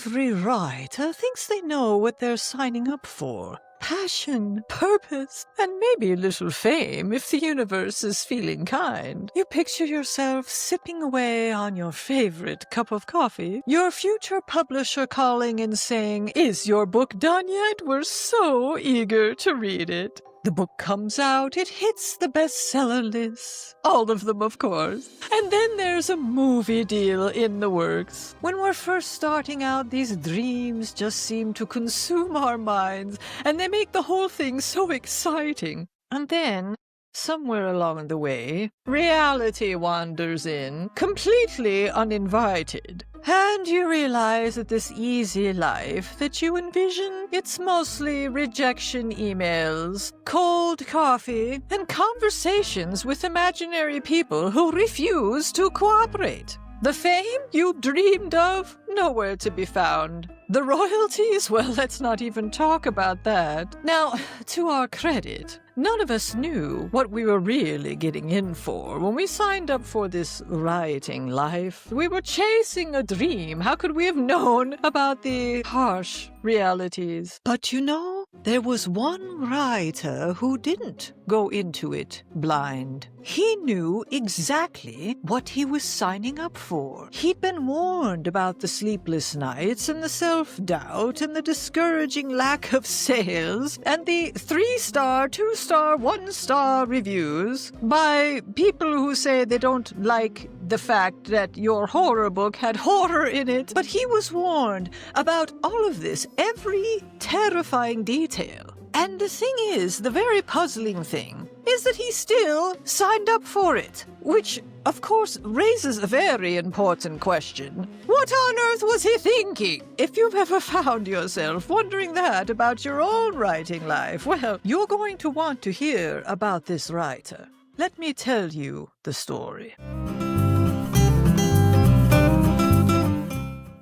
every writer thinks they know what they're signing up for. Passion, purpose, and maybe a little fame if the universe is feeling kind. You picture yourself sipping away on your favorite cup of coffee, your future publisher calling and saying, "Is your book done yet? We're so eager to read it." The book comes out, it hits the bestseller lists. All of them, of course. And then there's a movie deal in the works. When we're first starting out, these dreams just seem to consume our minds, and they make the whole thing so exciting. And then, somewhere along the way, reality wanders in, completely uninvited. And you realize that this easy life that you envision, it's mostly rejection emails, cold coffee, and conversations with imaginary people who refuse to cooperate. The fame you dreamed of, nowhere to be found. The royalties, well, let's not even talk about that. Now, to our credit, none of us knew what we were really getting in for when we signed up for this writing life. We were chasing a dream. How could we have known about the harsh realities? But you know, there was one writer who didn't go into it blind. He knew exactly what he was signing up for. He'd been warned about the sleepless nights and the self-doubt and the discouraging lack of sales and the 3-star, 2-star, 1-star reviews by people who say they don't like the fact that your horror book had horror in it. But he was warned about all of this, every terrifying detail. And the thing is, the very puzzling thing, is that he still signed up for it. Which, of course, raises a very important question. What on earth was he thinking? If you've ever found yourself wondering that about your own writing life, well, you're going to want to hear about this writer. Let me tell you the story.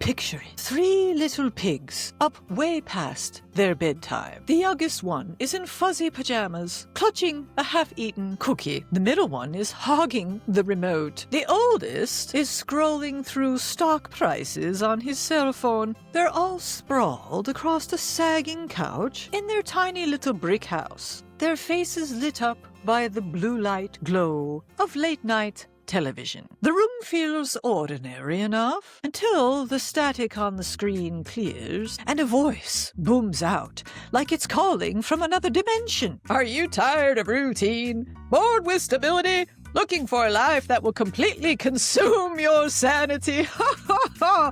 Picture it. 3 little pigs, up way past their bedtime. The youngest one is in fuzzy pajamas, clutching a half-eaten cookie. The middle one is hogging the remote. The oldest is scrolling through stock prices on his cell phone. They're all sprawled across a sagging couch in their tiny little brick house, their faces lit up by the blue light glow of late-night television. The room feels ordinary enough until the static on the screen clears and a voice booms out like it's calling from another dimension. Are you tired of routine? Bored with stability? Looking for a life that will completely consume your sanity? Ha ha ha!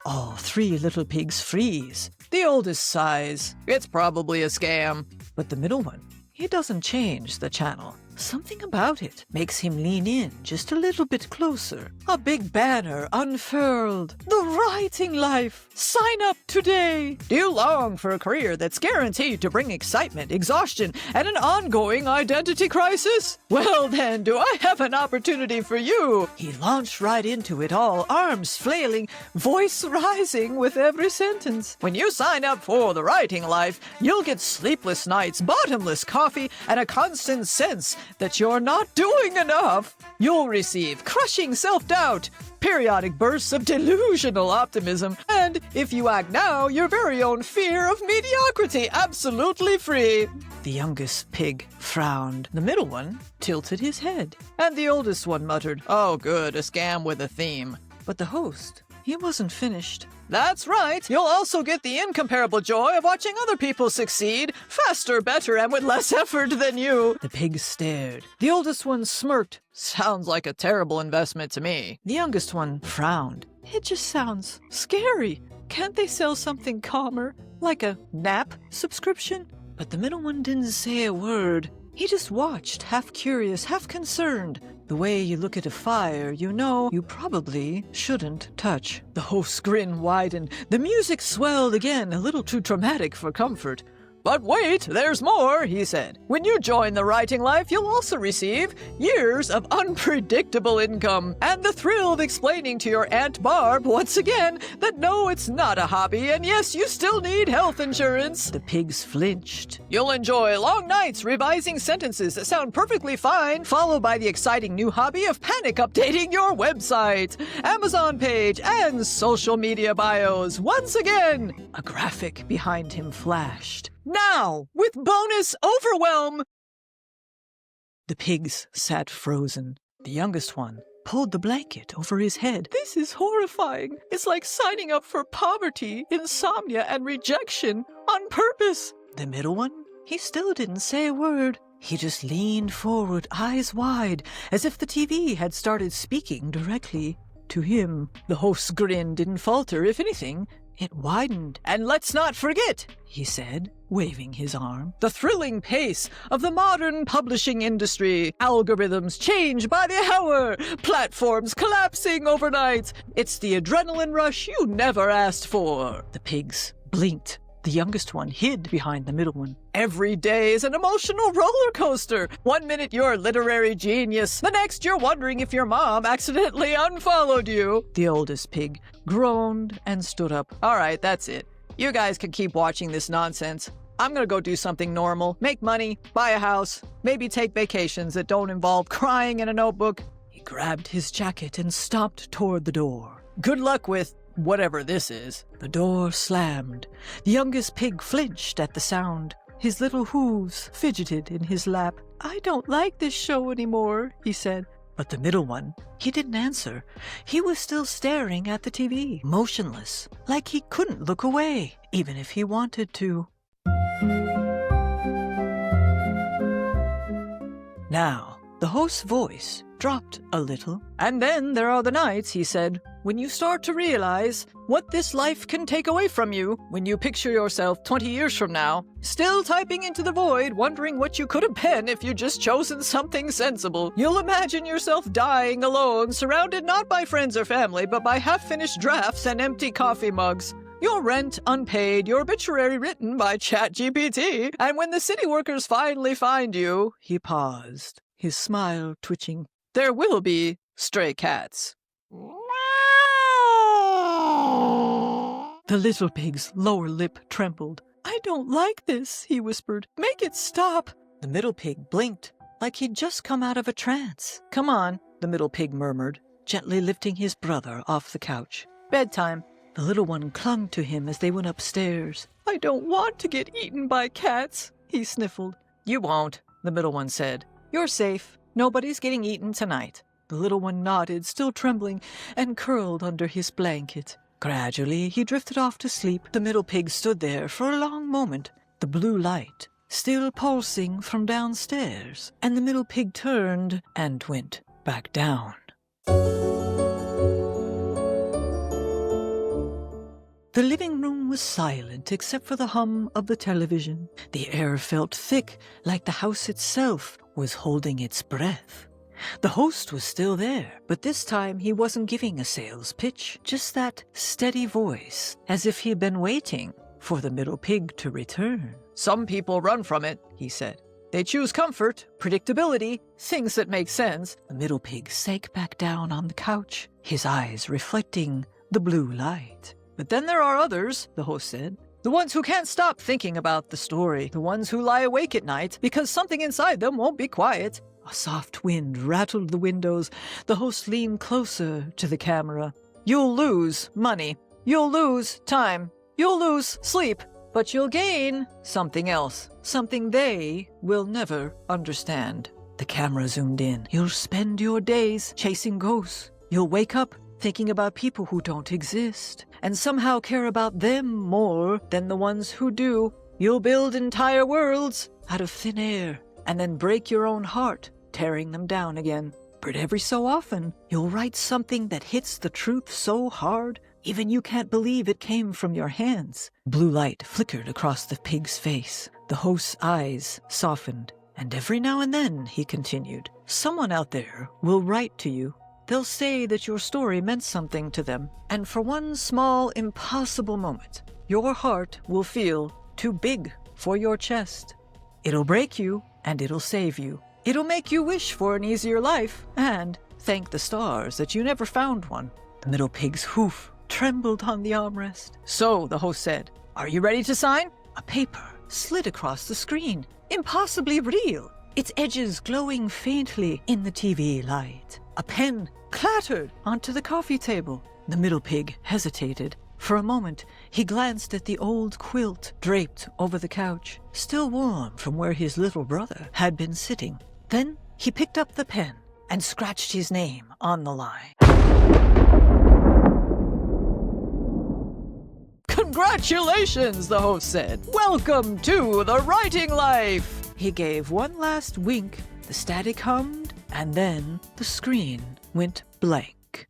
All 3 little pigs freeze. The oldest sighs. It's probably a scam. But the middle one, he doesn't change the channel. Something about it makes him lean in just a little bit closer. A big banner unfurled. The writing life. Sign up today. Do you long for a career that's guaranteed to bring excitement, exhaustion, and an ongoing identity crisis? Well then, do I have an opportunity for you? He launched right into it all, arms flailing, voice rising with every sentence. When you sign up for the writing life, you'll get sleepless nights, bottomless coffee, and a constant sense that you're not doing enough. You'll receive crushing self-doubt, periodic bursts of delusional optimism, and, if you act now, your very own fear of mediocrity, absolutely free. The youngest pig frowned. The middle one tilted his head. And the oldest one muttered, "Oh good, a scam with a theme." But the host, he wasn't finished. That's right. You'll also get the incomparable joy of watching other people succeed, faster, better, and with less effort than you. The pigs stared. The oldest one smirked. Sounds like a terrible investment to me. The youngest one frowned. It just sounds scary. Can't they sell something calmer, like a nap subscription? But the middle one didn't say a word. He just watched, half curious, half concerned. The way you look at a fire, you know you probably shouldn't touch. The host's grin widened. The music swelled again, a little too dramatic for comfort. But wait, there's more, he said. When you join the writing life, you'll also receive years of unpredictable income and the thrill of explaining to your Aunt Barb once again that no, it's not a hobby, and yes, you still need health insurance. The pigs flinched. You'll enjoy long nights revising sentences that sound perfectly fine, followed by the exciting new hobby of panic updating your website, Amazon page, and social media bios. Once again, a graphic behind him flashed. Now, with bonus overwhelm! The pigs sat frozen. The youngest one pulled the blanket over his head. This is horrifying. It's like signing up for poverty, insomnia, and rejection on purpose. The middle one? He still didn't say a word. He just leaned forward, eyes wide, as if the TV had started speaking directly to him. The host's grin didn't falter. If anything, it widened. And let's not forget, he said, waving his arm, the thrilling pace of the modern publishing industry. Algorithms change by the hour, platforms collapsing overnight. It's the adrenaline rush you never asked for. The pigs blinked. The youngest one hid behind the middle one. Every day is an emotional roller coaster. 1 minute you're a literary genius. The next you're wondering if your mom accidentally unfollowed you. The oldest pig groaned and stood up. All right, that's it. You guys can keep watching this nonsense. I'm gonna go do something normal. Make money, buy a house, maybe take vacations that don't involve crying in a notebook. He grabbed his jacket and stomped toward the door. Good luck with whatever this is. The door slammed. The youngest pig flinched at the sound. His little hooves fidgeted in his lap. I don't like this show anymore, he said. But the middle one, he didn't answer. He was still staring at the TV, motionless, like he couldn't look away, even if he wanted to. Now, the host's voice dropped a little. And then there are the nights, he said, when you start to realize what this life can take away from you, when you picture yourself 20 years from now, still typing into the void, wondering what you could have been if you'd just chosen something sensible. You'll imagine yourself dying alone, surrounded not by friends or family, but by half-finished drafts and empty coffee mugs. Your rent unpaid, your obituary written by ChatGPT, and when the city workers finally find you, he paused, his smile twitching. There will be stray cats. The little pig's lower lip trembled. I don't like this, he whispered. Make it stop. The middle pig blinked, like he'd just come out of a trance. Come on, the middle pig murmured, gently lifting his brother off the couch. Bedtime. The little one clung to him as they went upstairs. I don't want to get eaten by cats, he sniffled. You won't, the middle one said. You're safe. Nobody's getting eaten tonight. The little one nodded, still trembling, and curled under his blanket. Gradually, he drifted off to sleep. The middle pig stood there for a long moment, the blue light still pulsing from downstairs, and the middle pig turned and went back down. The living room was silent except for the hum of the television. The air felt thick, like the house itself was holding its breath. The host was still there, but this time he wasn't giving a sales pitch, just that steady voice, as if he'd been waiting for the middle pig to return. Some people run from it, he said. They choose comfort, predictability, things that make sense. The middle pig sank back down on the couch, his eyes reflecting the blue light. But then there are others, the host said. The ones who can't stop thinking about the story. The ones who lie awake at night because something inside them won't be quiet. A soft wind rattled the windows. The host leaned closer to the camera. You'll lose money. You'll lose time. You'll lose sleep. But you'll gain something else. Something they will never understand. The camera zoomed in. You'll spend your days chasing ghosts. You'll wake up thinking about people who don't exist, and somehow care about them more than the ones who do. You'll build entire worlds out of thin air, and then break your own heart, tearing them down again. But every so often, you'll write something that hits the truth so hard, even you can't believe it came from your hands. Blue light flickered across the pig's face. The host's eyes softened. And every now and then, he continued, someone out there will write to you. They'll say that your story meant something to them, and for one small, impossible moment, your heart will feel too big for your chest. It'll break you, and it'll save you. It'll make you wish for an easier life, and thank the stars that you never found one. The middle pig's hoof trembled on the armrest. So, the host said, "Are you ready to sign?" A paper slid across the screen, impossibly real, its edges glowing faintly in the TV light. A pen clattered onto the coffee table. The middle pig hesitated. For a moment, he glanced at the old quilt draped over the couch, still warm from where his little brother had been sitting. Then he picked up the pen and scratched his name on the line. "Congratulations," the host said. "Welcome to the writing life." He gave one last wink, the static hummed, and then the screen went blank.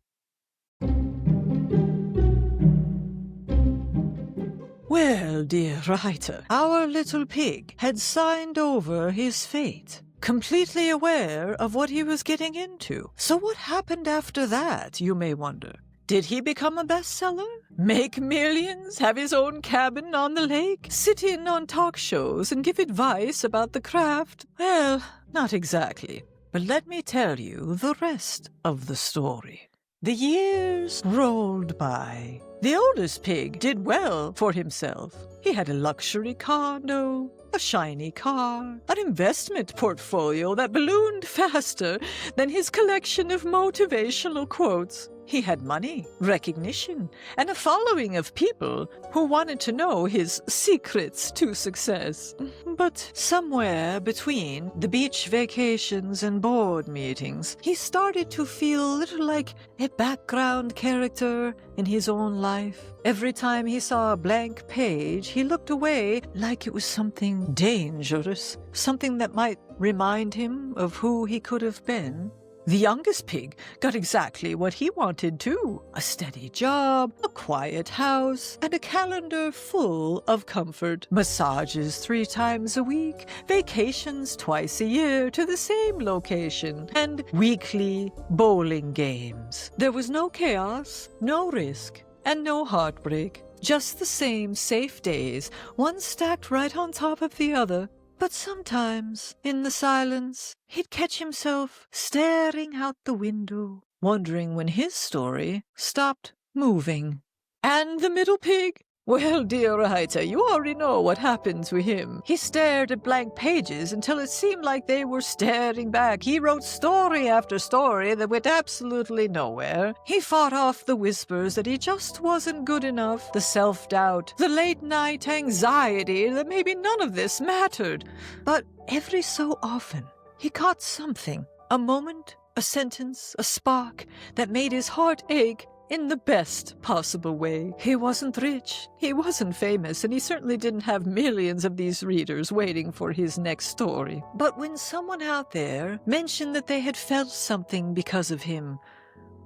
Well, dear writer, our little pig had signed over his fate, completely aware of what he was getting into. So what happened after that, you may wonder? Did he become a bestseller? Make millions? Have his own cabin on the lake? Sit in on talk shows and give advice about the craft? Well, not exactly. But let me tell you the rest of the story. The years rolled by. The oldest pig did well for himself. He had a luxury condo, a shiny car, an investment portfolio that ballooned faster than his collection of motivational quotes. He had money, recognition, and a following of people who wanted to know his secrets to success. But somewhere between the beach vacations and board meetings, he started to feel a little like a background character in his own life. Every time he saw a blank page, he looked away like it was something dangerous, something that might remind him of who he could have been. The youngest pig got exactly what he wanted too: a steady job, a quiet house, and a calendar full of comfort. Massages 3 times a week, vacations twice a year to the same location, and weekly bowling games. There was no chaos, no risk, and no heartbreak. Just the same safe days, one stacked right on top of the other. But sometimes, in the silence, he'd catch himself staring out the window, wondering when his story stopped moving. And the middle pig? Well, dear writer, you already know what happened to him. He stared at blank pages until it seemed like they were staring back. He wrote story after story that went absolutely nowhere. He fought off the whispers that he just wasn't good enough, the self-doubt, the late-night anxiety that maybe none of this mattered. But every so often, he caught something, a moment, a sentence, a spark that made his heart ache in the best possible way. He wasn't rich, he wasn't famous, and he certainly didn't have millions of these readers waiting for his next story. But when someone out there mentioned that they had felt something because of him,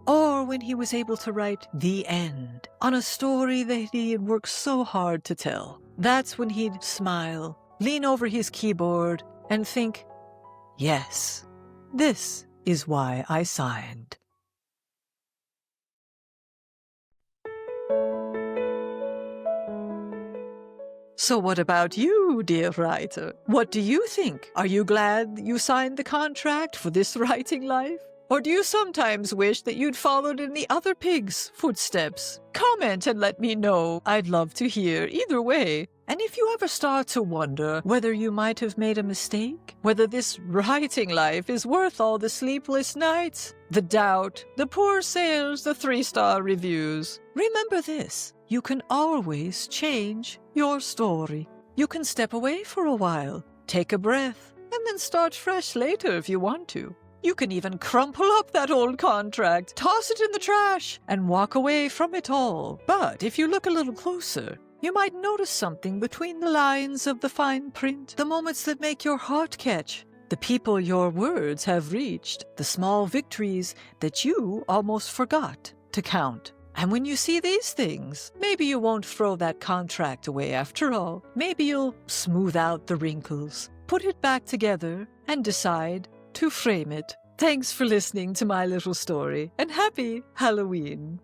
or when he was able to write the end on a story that he had worked so hard to tell, that's when he'd smile, lean over his keyboard, and think, yes, this is why I signed. So what about you, dear writer? What do you think? Are you glad you signed the contract for this writing life? Or do you sometimes wish that you'd followed in the other pig's footsteps? Comment and let me know. I'd love to hear either way. And if you ever start to wonder whether you might have made a mistake, whether this writing life is worth all the sleepless nights, the doubt, the poor sales, the 3-star reviews, remember this: you can always change your story. You can step away for a while, take a breath, and then start fresh later if you want to. You can even crumple up that old contract, toss it in the trash, and walk away from it all. But if you look a little closer, you might notice something between the lines of the fine print, the moments that make your heart catch, the people your words have reached, the small victories that you almost forgot to count. And when you see these things, maybe you won't throw that contract away after all. Maybe you'll smooth out the wrinkles, put it back together, and decide to frame it. Thanks for listening to my little story, and happy Halloween.